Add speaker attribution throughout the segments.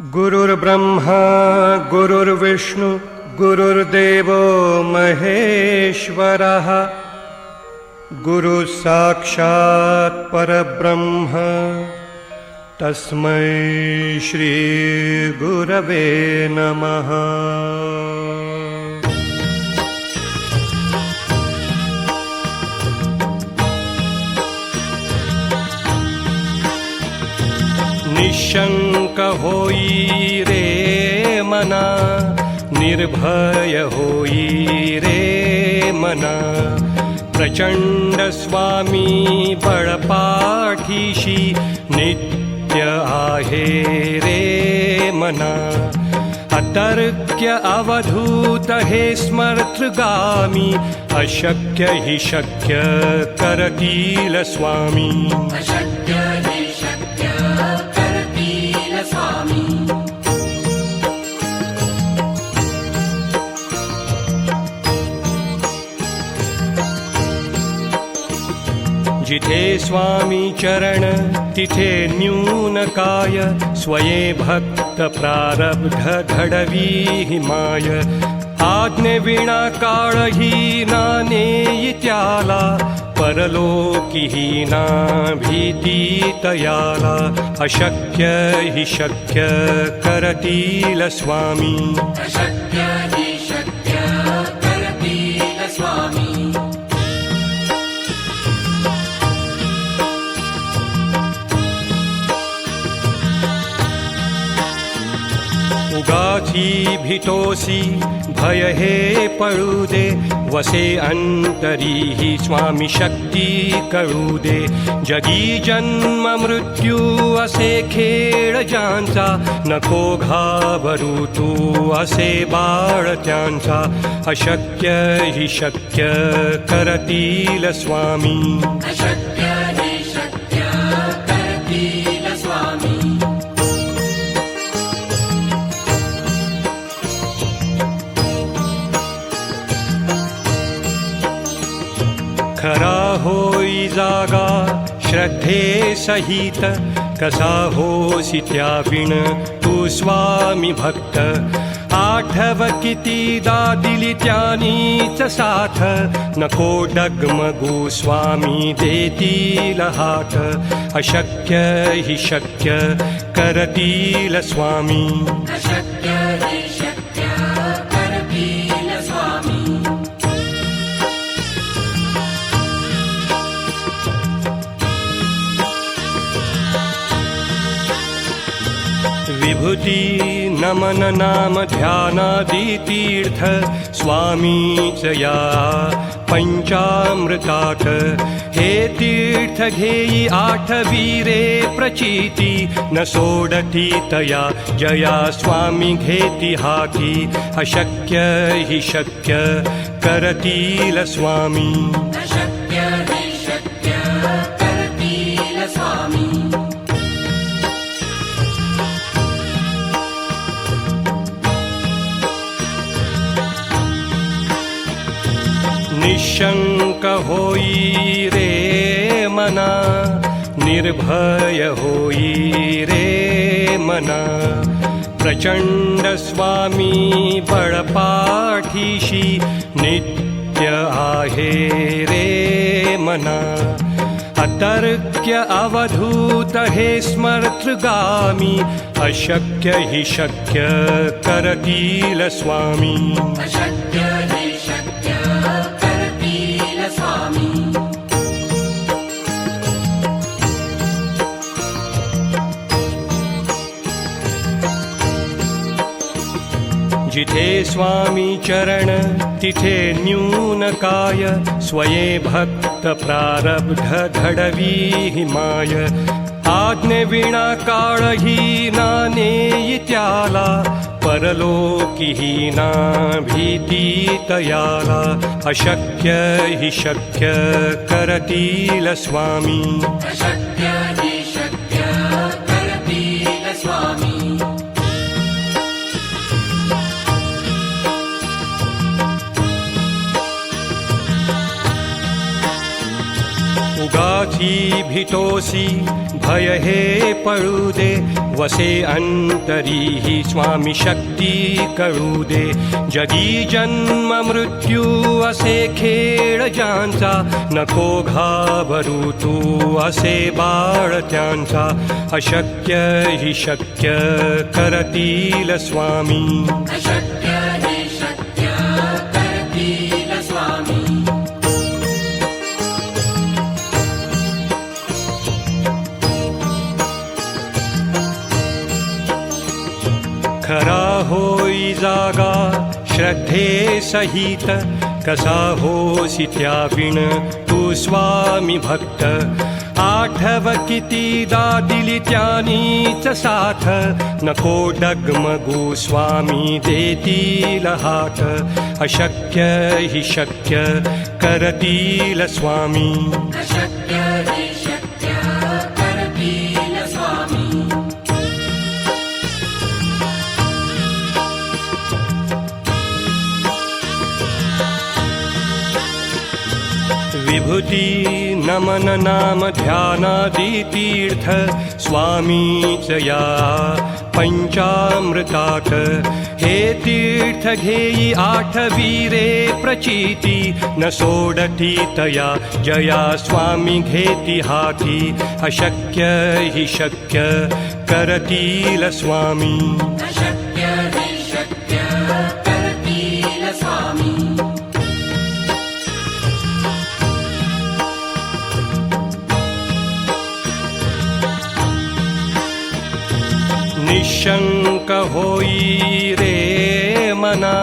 Speaker 1: गुरुर्ब्रह्मा गुरुर्विष्णु गुरुर्देवो महेश्वरः गुरुः साक्षात् परब्रह्म तस्मै श्री गुरवे नमः। निशंक होई रे मना, निर्भय होई रे मना, प्रचंड स्वामी बळपाठीशी नित्य आहे रे मना। अतर्क्य अवधूत हे स्मर्तगामी, अशक्य हि शक्य करतील स्वामी।
Speaker 2: अशक्य हि शक्य करतील स्वामी।
Speaker 1: जिथे स्वामी चरण तिथे न्यून काय, स्वये भक्त प्रारब्ध घडवी हिमाय। आज्ञे विना काळही नानेई त्याला, परलोकी ना भीती तयाला। अशक्य हि शक्य करतील स्वामी।
Speaker 2: अशक्य हि शक्य करतील स्वामी।
Speaker 1: उगाची भीतोसी भय हे पळू दे, वसे अंतरी ही स्वामी शक्ती कळू दे। जगी जन्म मृत्यू असे खेळ ज्यांचा, नको घाबरू तू असे बाळ त्यांचा। अशक्य हि शक्य करतील स्वामी।
Speaker 2: अशक्य हि शक्य करतील स्वामी।
Speaker 1: खरा होई जागा श्रद्धे सहित, कसा होसी त्याविण तू स्वामी भक्त। आठव कितीदा दिली त्यानीच साथ, नको डगमगू स्वामी देतील हात। अशक्य हि शक्य करतील स्वामी।
Speaker 2: अशक्य हि शक्य करतील स्वामी।
Speaker 1: विभूती नमन नाम ध्यानादि तीर्थ, स्वामीच या पंचामृतात। हे तीर्थ घेई आठवी रे प्रचिती, न सोडती तया जया स्वामी घेती हाती। अशक्य हि शक्य करतील स्वामी।
Speaker 2: अशक्य हि शक्य करतील स्वामी। निशंक होई रे मना, निर्भय होई रे मना। प्रचंड स्वामी बळपाठीशी नित्य आहे रे मना। अतर्क्य अवधूत हे स्मर्तगामी, अशक्य हि शक्य करतील स्वामी। अशक्य हि शक्य करतील स्वामी।
Speaker 1: जिथे स्वामी चरण तिथे न्यून काय, स्वये भक्त प्रारब्ध घडवी हिमाय। आज्ञे विना काळही नानेई त्याला, परलोकी ना भीती तयाला। अशक्य हि शक्य करतील स्वामी।
Speaker 2: अशक्य हि शक्य करतील स्वामी।
Speaker 1: उगाची भीतोसी भय हे पळू दे वसे अंतरी ही स्वामी शक्ती कळू दे जगी जन्म मृत्यू असे खेळ ज्यांचा नको घाबरू तू असे बाळ त्यांचा अशक्य ही शक्य करतील स्वामी
Speaker 2: अशक्य हि शक्य करतील स्वामी
Speaker 1: खरा होई जागा श्रद्धे सहित कसा होसी त्या विण तू स्वामी भक्त आठव कितीदा दिली त्यानीच साथ नको डगमगू स्वामी देतील हात अशक्य हि शक्य करतील स्वामी
Speaker 2: अशक्य हि शक्य करतील स्वामी
Speaker 1: विभूती नमन नाम ध्यानादि तीर्थ स्वामीच या पंचामृतात हे तीर्थ घेई आठवी रे प्रचिती न सोडती तया जया स्वामी घेती हाती अशक्य हि शक्य करतील स्वामी
Speaker 2: अशक्य हि शक्य करतील स्वामी
Speaker 1: निशंक होई रे मना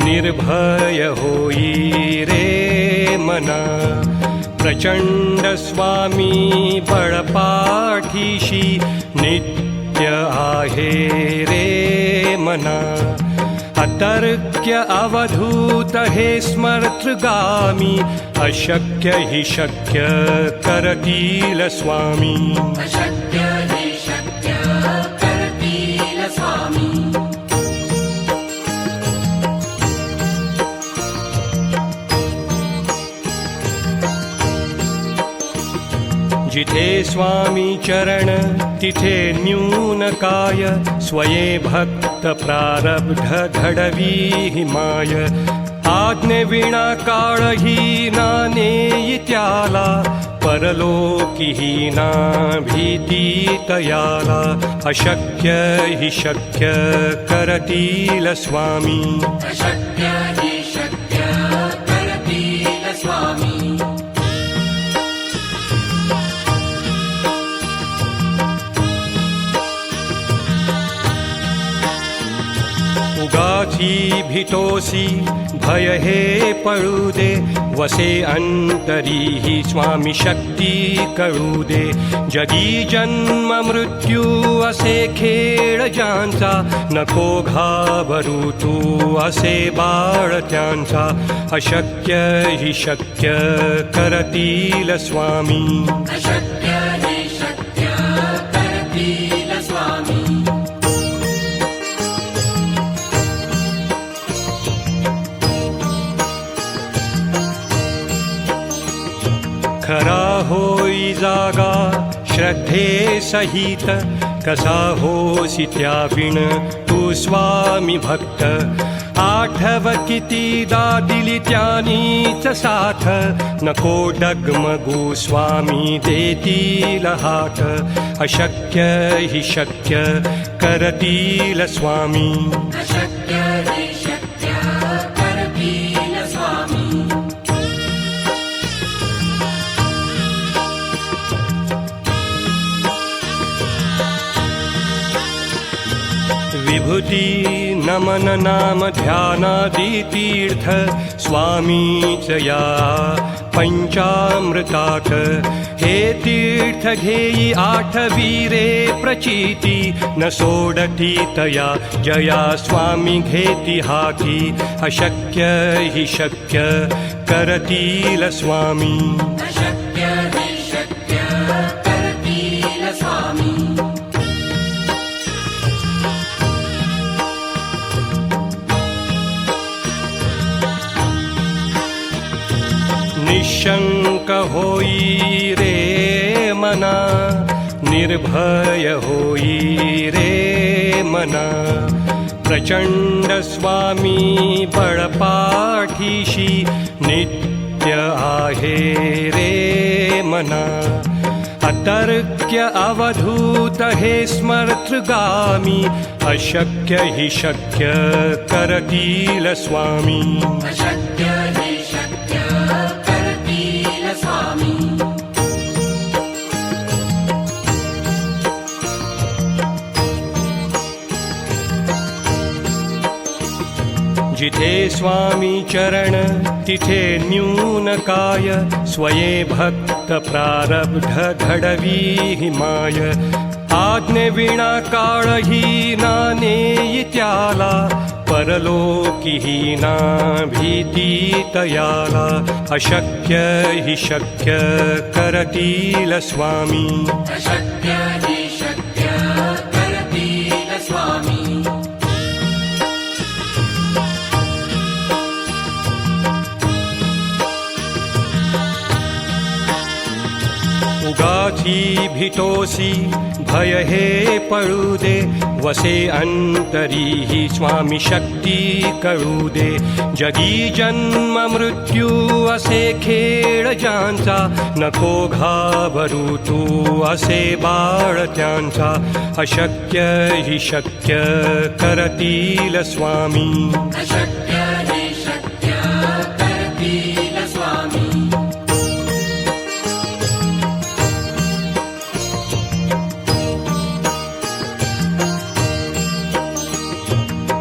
Speaker 1: निर्भय होई रे मना प्रचंड स्वामी बळपाठीशी नित्य आहे रे मना अतर्क्य अवधूत हे स्मर्तृगामी अशक्य हि शक्य करतील स्वामी
Speaker 2: अशक्य हि शक्य करतील स्वामी
Speaker 1: जिथे स्वामी चरण तिथे न्यून काय स्वये भक्त प्रारब्ध घडवी हिमाय आज्ञे विना काळही ना नेई त्याला परलोकीही ना भीती तयाला अशक्य हि शक्य करतील स्वामी
Speaker 2: अशक्य हि शक्य करतील स्वामी
Speaker 1: उगाची भीतोसी भय हे पळू दे वसे अंतरी ही स्वामी शक्ती कळू दे जगी जन्म मृत्यू असे खेळ ज्यांचा नको घाबरू तू असे बाळ त्यांचा अशक्य हि शक्य करतील स्वामी
Speaker 2: अशक्य हि शक्य करतील स्वामी
Speaker 1: खरा होई जागा श्रद्धे सहित कसा होसी त्या विण तू स्वामी भक्त आठव कितीदा दिली त्यानीच साथ नको डगमगू स्वामी देतील हात अशक्य हि शक्य करतील स्वामी
Speaker 2: अशक्य हि शक्य करतील स्वामी
Speaker 1: विभूती नमन नाम ध्यानादि तीर्थ स्वामीच या पंचामृतात हे तीर्थ घेई आठवी रे प्रचिती न सोडती तया जया स्वामी घेती हाती अशक्य हि शक्य करतील स्वामी
Speaker 2: अशक्य हि शक्य करतील स्वामी
Speaker 1: निशंक होई रे मना निर्भय होई रे मना प्रचंड स्वामी बळपाठीशी नित्य आहे रे मना अतर्क्य अवधूत हे स्मर्तृगामी अशक्य हि शक्य करतील स्वामी
Speaker 2: अशक्य हि शक्य करतील स्वामी
Speaker 1: जिथे स्वामी चरण तिथे न्यून काय स्वये भक्त प्रारब्ध घडवी माय आज्ञे विना काळही नाने त्याला परलोकी ना भीती तयाला अशक्य हि शक्य करतील स्वामी
Speaker 2: अशक्य हि शक्य करतील स्वामी
Speaker 1: उगाची भितोसी भय हे पळू दे वसे अंतरी ही स्वामी शक्ती कळू दे जगी जन्म मृत्यू असे खेळ ज्यांचा नको घाबरू तू असे बाळ त्यांचा अशक्य हि शक्य करतील स्वामी
Speaker 2: अशक्य हि शक्य करतील स्वामी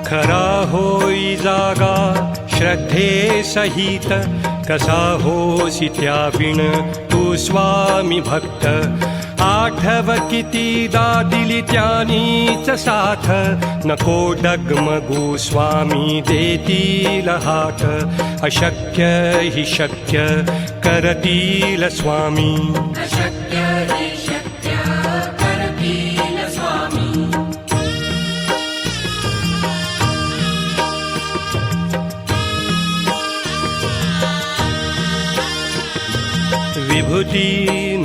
Speaker 1: खरा होई जागा श्रद्धे सहित कसा होसी त्या विण तू स्वामी भक्त आठव कितीदा दिली त्यानीच साथ नको डगमगू स्वामी देतील हात अशक्य हि शक्य करतील स्वामी
Speaker 2: अशक्य हि शक्य करतील स्वामी
Speaker 1: विभूती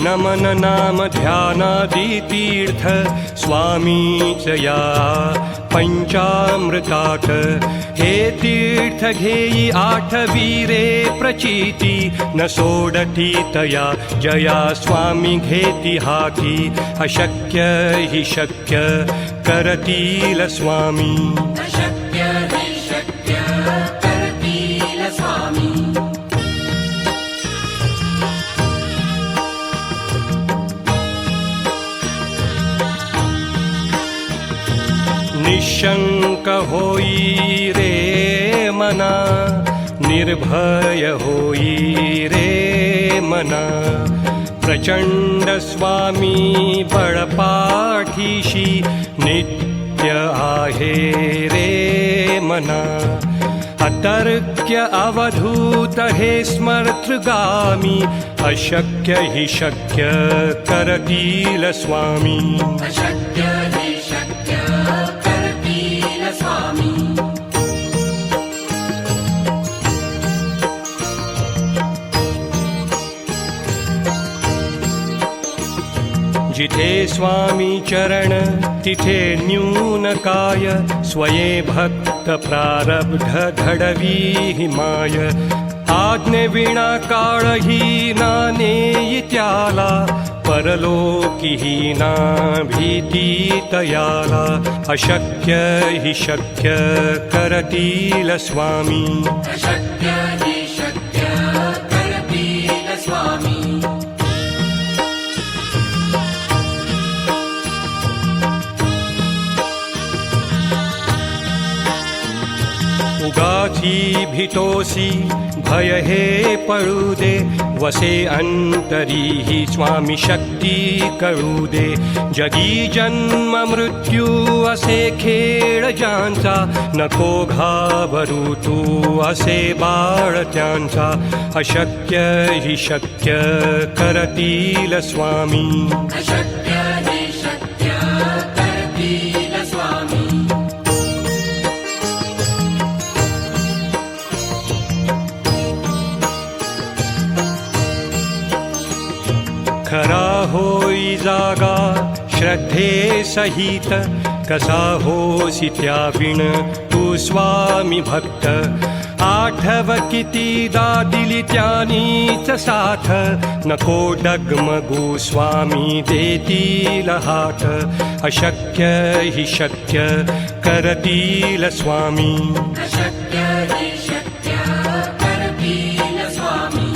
Speaker 1: नमन नाम ध्यानादि तीर्थ स्वामीच या पंचामृताक हे तीर्थ घेई आठवी रे प्रचिती न सोडती तया जया स्वामी घेती हाती अशक्य हि शक्य करतील स्वामी
Speaker 2: अशक्य हि शक्य करतील स्वामी
Speaker 1: निशंक होई रे मना निर्भय होई रे मना प्रचंड स्वामी बळपाठीशी नित्य आहे रे मना अतर्क्य अवधूत हे स्मर्तृगामी अशक्य हि शक्य करतील स्वामी
Speaker 2: अशक्य हि शक्य करतील स्वामी
Speaker 1: जिथे स्वामी चरण तिथे न्यून काय स्वये भक्त प्रारब्ध घडवी माय आज्ञे विना काळही नाने त्याला परलोकी ना भीती तयाला अशक्य हि शक्य करतील स्वामी
Speaker 2: अशक्य हि शक्य करतील स्वामी
Speaker 1: उगाची भितोसी भय हे पळू दे वसे अंतरी ही स्वामी शक्ती कळू दे जगी जन्म मृत्यू असे खेळ ज्यांचा नको घाबरू तू असे बाळ त्यांचा अशक्य हि शक्य करतील स्वामी
Speaker 2: अशक्य हि शक्य करतील स्वामी
Speaker 1: खरा होई श्रद्धे सहित कसा होसी त्याविण तू स्वामी भक्त आठव कितीदा दिली त्यानीच साथ नको डगमगू स्वामी देतील हात अशक्य हि शक्य करतील स्वामी
Speaker 2: अशक्य हि शक्य करतील स्वामी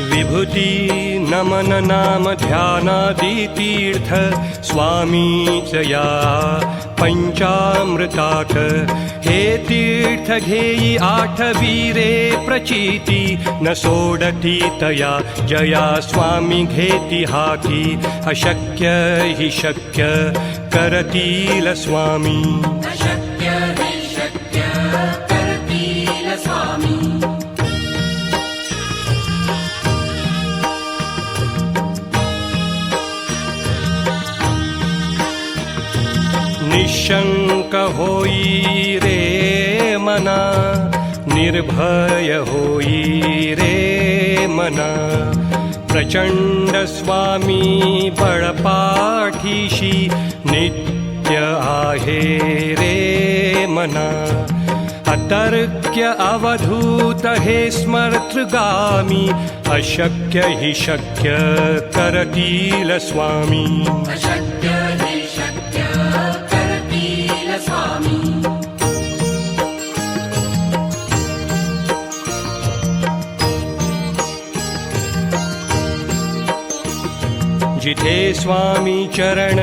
Speaker 1: विभूती नमन नाम ध्यानादि तीर्थ स्वामीच या पंचामृतात हे तीर्थ घेई आठवीरे प्रचिती न सोडती तया जया स्वामी घेती हाती अशक्य हि शक्य करतील स्वामी
Speaker 2: अशक्य हि शक्य करतील स्वामी
Speaker 1: निशंक होई रे मना निर्भय होई रे मना प्रचंड स्वामी बळपाठीशी नित्य आहे रे मना अतर्क्य अवधूत हे स्मर्तृगामी अशक्य हि शक्य करतील स्वामी
Speaker 2: अशक्य हि शक्य करतील स्वामी
Speaker 1: जिथे स्वामी चरण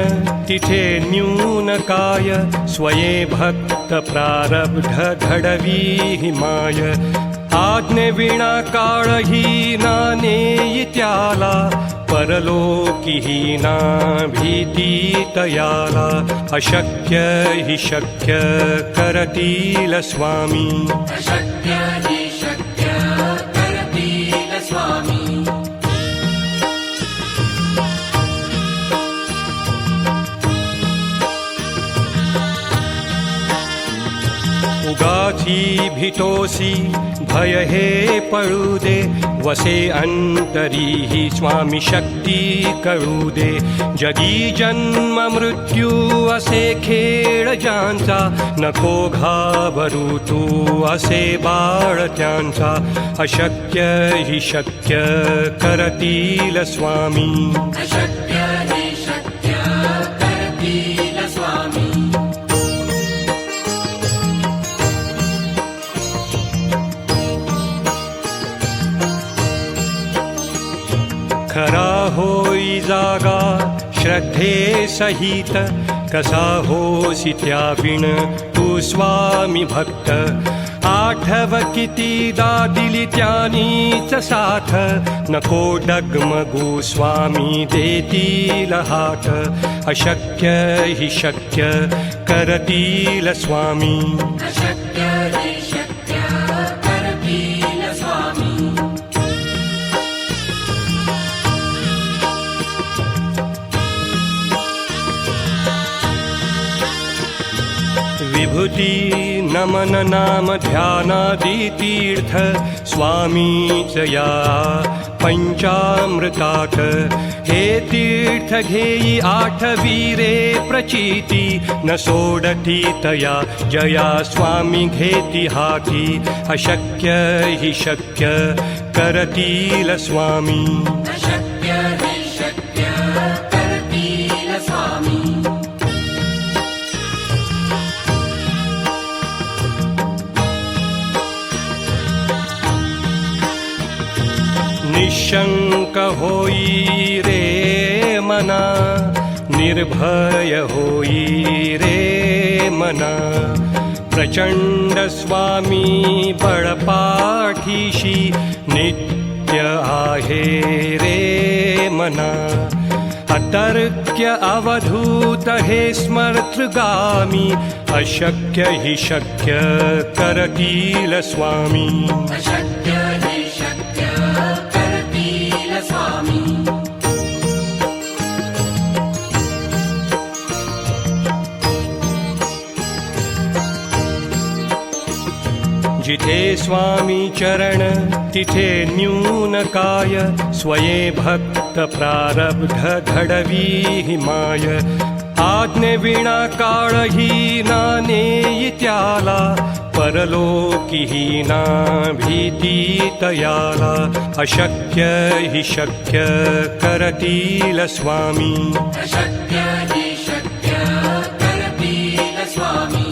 Speaker 1: तिथे न्यून काय स्वये भक्त प्रारब्ध घडवी माय आज्ञे विना काळही ना नेई त्याला परलोकी ना भीती तयाला अशक्य हि शक्य करतील स्वामी
Speaker 2: अशक्य हि शक्य करतील स्वामी
Speaker 1: उगाची भीतोसी भय हे पळू दे वसे अंतरी ही स्वामी शक्ती कळू दे जगी जन्म मृत्यू असे खेळ ज्यांचा नको घाबरू तू असे बाळ त्यांचा अशक्य हि शक्य करतील स्वामी
Speaker 2: अशक्य हि शक्य करतील स्वामी
Speaker 1: खरा होई जागा श्रद्धे सहित कसा होसी त्याविण तू स्वामी भक्त आठव कितीदा दिली त्यानीच साथ नको डगमगू स्वामी देतील हात अशक्य हि शक्य करतील स्वामी
Speaker 2: अशक्य हि शक्य करतील स्वामी
Speaker 1: विभूती नमन नाम ध्यानादि तीर्थ स्वामीच या पंचामृतात हे तीर्थ घेई आठवीरे प्रचिती न सोडती तया जया स्वामी घेती हाती अशक्य हि शक्य करतील स्वामी
Speaker 2: अशक्य हि शक्य करतील स्वामी
Speaker 1: निशंक होई रे मना निर्भय होई रे मना प्रचंड स्वामी बळपाठीशी नित्य आहे रे मना अतर्क्य अवधूत हे स्मर्तृगामी अशक्य हि शक्य करतील स्वामी
Speaker 2: अशक्य हि शक्य करतील स्वामी
Speaker 1: जिथे स्वामी चरण तिथे न्यून काय स्वये भक्त प्रारब्ध घडवी माय आज्ञे विना काळही ना नेई त्याला परलोकीही ना भीती तयाला अशक्य हि शक्य करतील स्वामी
Speaker 2: अशक्य हि शक्य करतील स्वामी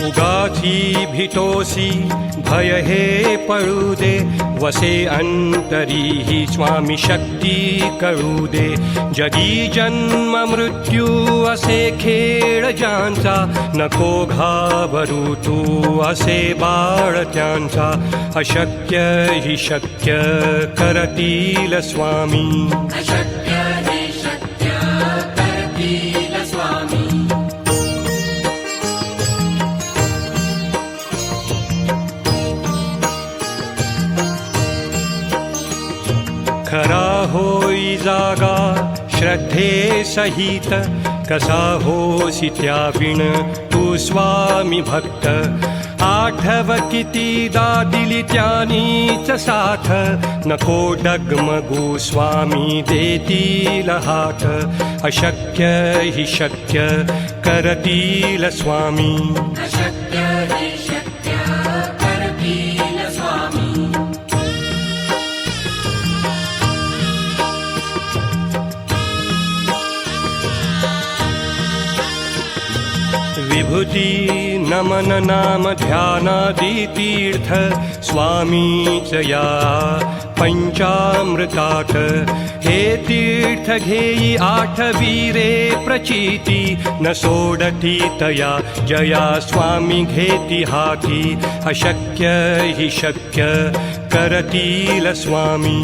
Speaker 1: उगाची भीतोसी भय हे पळू दे वसे अंतरी ही स्वामी शक्ती कळू दे जगी जन्म मृत्यू असे खेळ ज्यांचा नको घाबरू तू असे बाळ त्यांचा अशक्य हि शक्य करतील स्वामी
Speaker 2: अशक्य हि शक्य करतील स्वामी
Speaker 1: खरा होई जागा श्रद्धे सहित कसा होसी त्याविण तू स्वामी भक्त आठव कितीदा दिली त्यानीच साथ नको डगमगू स्वामी देतील हात अशक्य हि शक्य करतील स्वामी
Speaker 2: अशक्य हि शक्य करतील स्वामी
Speaker 1: विभूती नमन नाम ध्यानादि तीर्थ स्वामीच या पंचामृतात हे तीर्थ घेई आठवी रे प्रचिती न सोडती तया जया स्वामी घेती हाती अशक्य हि शक्य करतील स्वामी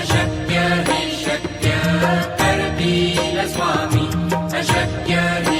Speaker 2: अशक्य हि शक्य करतील स्वामी अशक्य हि